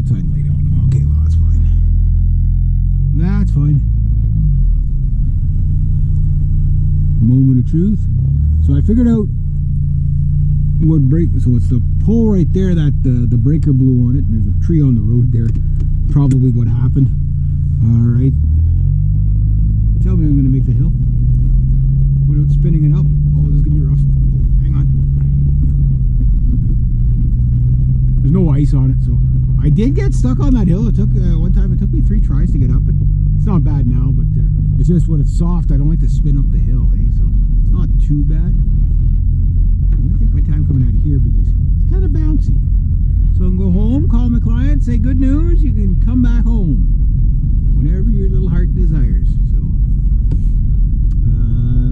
outside light on. Okay, well, that's fine. That's fine. Moment of truth. So I figured out what break. So it's the pole right there that the breaker blew on it. There's a tree on the road there. Probably what happened. All right. Tell me I'm going to make the hill without spinning it up. Oh, this is going to be rough. Oh, hang on. There's no ice on it, so I did get stuck on that hill. It took one time. It took me 3 tries to get up it. It's not bad now, but it's just when it's soft, I don't like to spin up the hill, eh? So it's not too bad. I'm going to take my time coming out of here because it's kind of bouncy. So I can go home, call my client, say good news, you can come back home whenever your little heart desires. So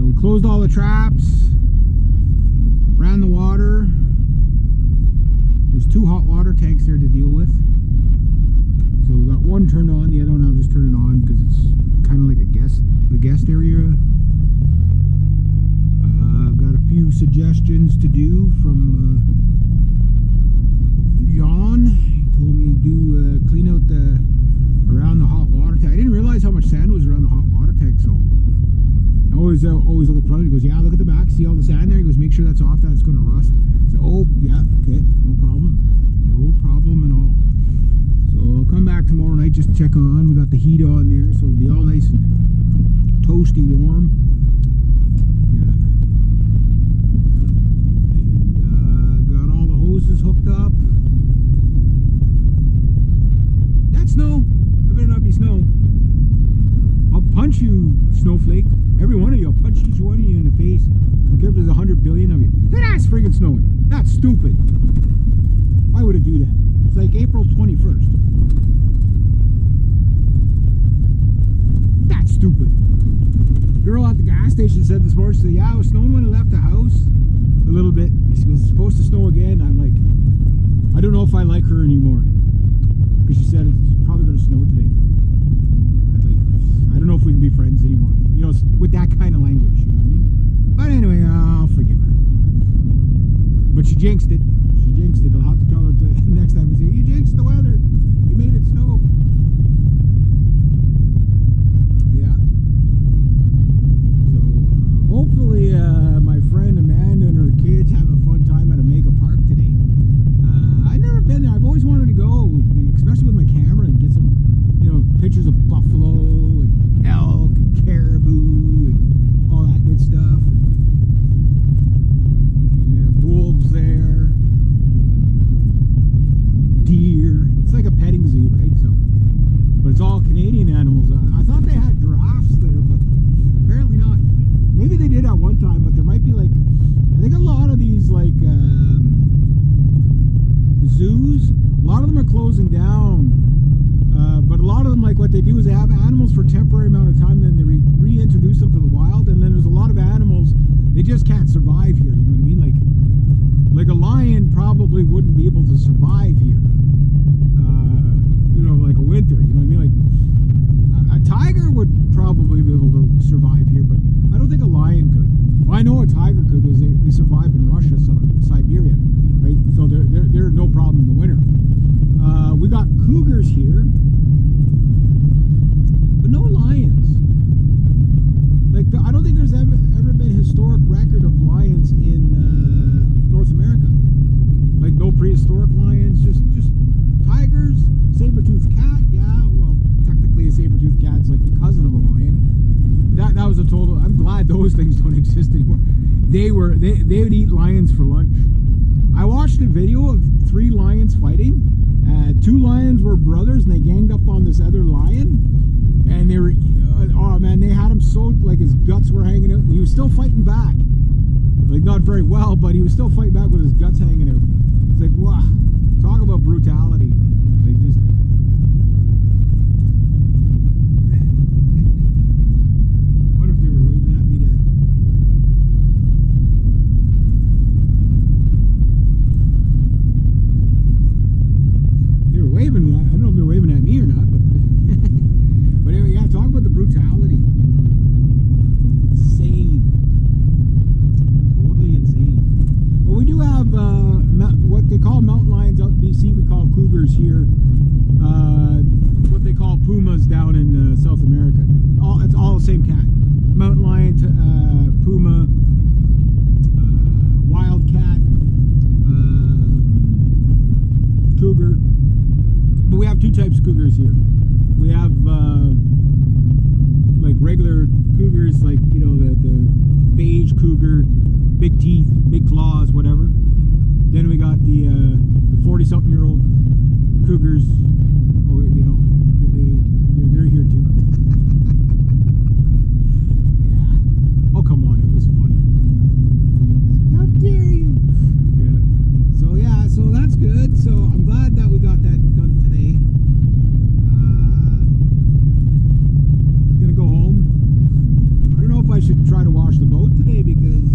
we closed all the traps, ran the water. There's 2 hot water tanks there to deal with. So we got one turned on, the other one I'll just turn it on because it's kind of like the guest area. I've got a few suggestions to do from John. He told me to clean out around the hot water tank. I didn't realize how much sand was around the hot water tank, so I always look at the front. He goes, yeah, look at the back, see all the sand there? He goes, make sure that's off, that's going to rust. So, oh, yeah, okay, no problem at all. So I'll come back tomorrow night, just check on. We got the heat on there, so it'll be all nice and toasty warm. Yeah. And got all the hoses hooked up. That's snow. That better not be snow. I'll punch you, snowflake. Every one of you. I'll punch each one of you in the face. I don't care if there's 100 billion of you. That's friggin' snowing. That's stupid. Why would it do that? It's like April 21st. That's stupid. Girl at the gas station said this morning, she said, yeah, it was snowing when I left the house a little bit. She goes, it's supposed to snow again. I'm like, I don't know if I like her anymore. Because she said it's probably going to snow today. I was like, I don't know if we can be friends anymore. You know, with that kind of language, you know what I mean? But anyway, I'll forgive her. But she jinxed it. She jinxed it. I'll have to tell her next time. I say, you jinxed the weather. You made it snow. Yeah. So hopefully my friend Amanda and her kids have a fun time at Omega Park today. I've never been there. I've always wanted to go, especially with my camera, and get some, pictures of buffalo and elk and caribou and all that good stuff. And wolves there, deer. It's like a petting zoo, right? So, but it's all Canadian animals. I thought they had giraffes there, but apparently not. Maybe they did at one time, but there might be like, I think a lot of these like zoos, a lot of them are closing down. But a lot of them, like what they do is they have animals for a temporary amount of time, then they reintroduce them to the wild, and then there's a lot of animals, they just can't survive here, you know what I mean? Like a lion probably wouldn't be able to survive here, like a winter, you know what I mean? Like a tiger would probably be able to survive here, but I don't think a lion could. Well, I know a tiger could because they survive in Russia, so Siberia, right? So they're no problem in the winter. We got cougars here, but no lions. Like I don't think there's ever been a historic record of lions in North America. Like no prehistoric lions, just tigers, saber-toothed cat. Yeah, well, technically a saber-toothed cat's like the cousin of a lion. That was a total. I'm glad those things don't exist anymore. They would eat lions for lunch. I watched a video of 3 lions fighting. 2 lions were brothers, and they ganged up on this other lion, and they were, oh man, they had him so, like his guts were hanging out, and he was still fighting back. Like not very well, but he was still fighting back with his guts hanging out. It's like, wow, talk about brutality. Like just, what if they were waving at me to... Waving, I don't know if they're waving at me or not, but but anyway, yeah, talk about the brutality. Insane. Totally insane. But down in South America. It's all the same cat. Mountain lion, puma, wildcat, cougar. But we have two types of cougars here. We have like regular cougars, like, you know, the beige cougar, big teeth, big claws, whatever. Then we got the 40-something-year-old cougars. Oh, you know, they're here too. Yeah. Oh, come on, it was funny. How dare you? Yeah. So that's good. So I'm glad that we got that done today. Gonna go home. I don't know if I should try to wash the boat today because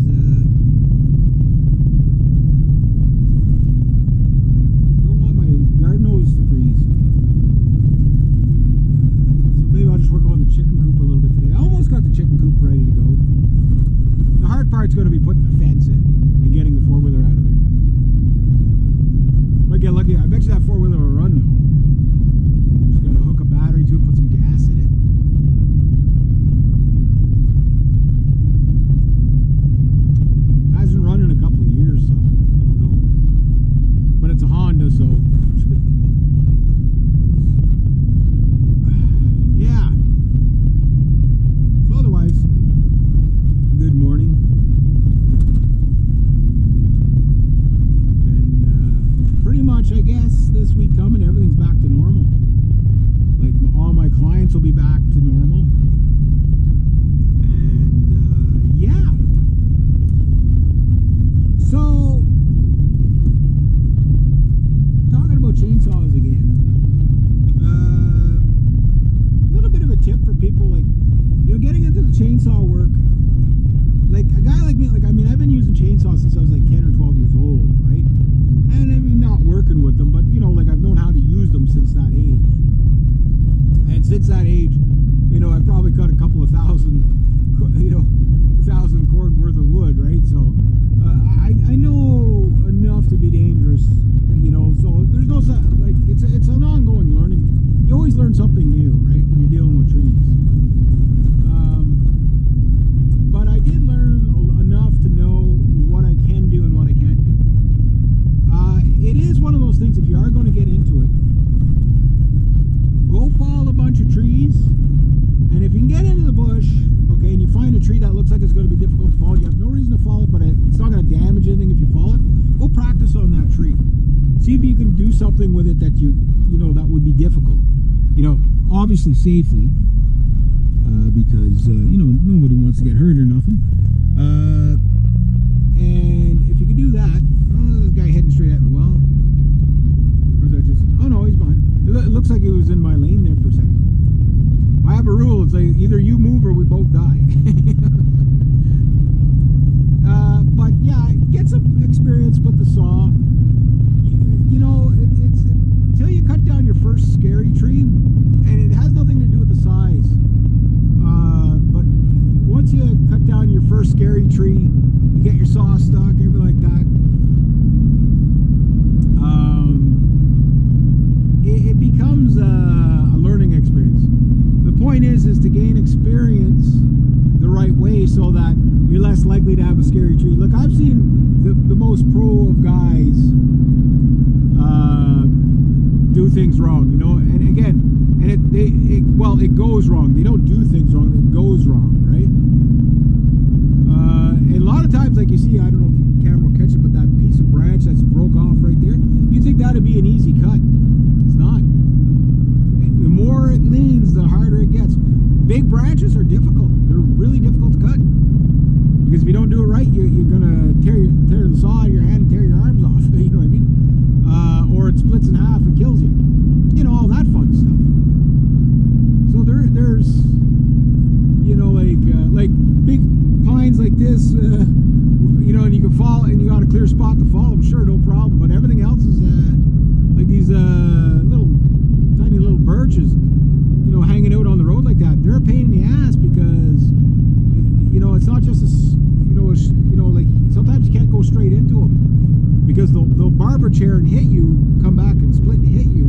don't want my garden hose to freeze. So maybe I'll just work on the chicken coop a little bit today. I almost got the chicken coop ready to go. The hard part's going to be putting the fence in and getting the four-wheeler out of there. Might get lucky. I bet you that four-wheeler will run though. Just got to hook a battery to it, put some gas in it. Hasn't run in a couple of years, so I don't know. But it's a Honda, so yeah. So otherwise, good morning. And pretty much, I guess, this week coming, everything's back to normal. Like, all my clients will be back to normal. And yeah. So, talking about chainsaws again, a little bit of a tip for people, like, you know, getting into the chainsaw work. Like, a guy like me, like, I mean, I've been using chainsaws since I was like 10 or 12 years old, right? And I mean, not working with them, but, you know, like, I've known how to use them since that age. And since that age, you know, I've probably cut a couple of thousand, you know, 1,000 cord worth of wood, right? So, I know enough to be dangerous, you know, so there's no, like, it's an ongoing learning. You always learn something new, right, when you're dealing with trees. But I did learn enough to know what I can do and what I can't do. It is one of those things, if you are going to get into it, go fall a bunch of trees, and if you can get into the bush, okay, and you find a tree that looks like it's going to be difficult to fall, you have no reason to fall it, but it's not going to damage anything if you fall it, go practice on that tree. See if you can do something with it that you know, that would be difficult. You know, obviously safely, because, you know, nobody wants to get hurt or nothing. And if you can do that, oh, this guy heading straight at me, well, or is that just, oh no, he's behind. It looks like he was in my lane there for a second. I have a rule, it's like either you move or we both die. But yeah, get some experience with the saw. You know, it's until you cut down your first scary tree, and it has nothing to do with the size. But once you cut down your first scary tree, you get your saw stuck, everything like that. It becomes a learning experience. The point is to gain experience the right way so that you're less likely to have a scary tree. Look, I've seen the most pro of guys do things wrong, you know, and again, and it goes wrong. They don't do things wrong, it goes wrong, right? And a lot of times, like you see, I don't know if the camera will catch it, but that piece of branch that's broke off right there, you think that'd be an easy cut. It's not. The more it leans, the harder it gets. Big branches are difficult. They're really difficult to cut. Because if you don't do it right, you're going to tear the saw out of your hand and tear your arms off. You know what I mean? Or it splits in half and kills you. You know, all that fun stuff. So there's, you know, like big pines like this, you know, and you can fall, and you got a clear spot to fall, I'm sure, no problem. But everything else is like these tiny little birches, you know, hanging out on the road like that. They're a pain in the ass because, you know, it's not just a, you know, like sometimes you can't go straight into them because they'll barber chair and hit you, come back and split and hit you,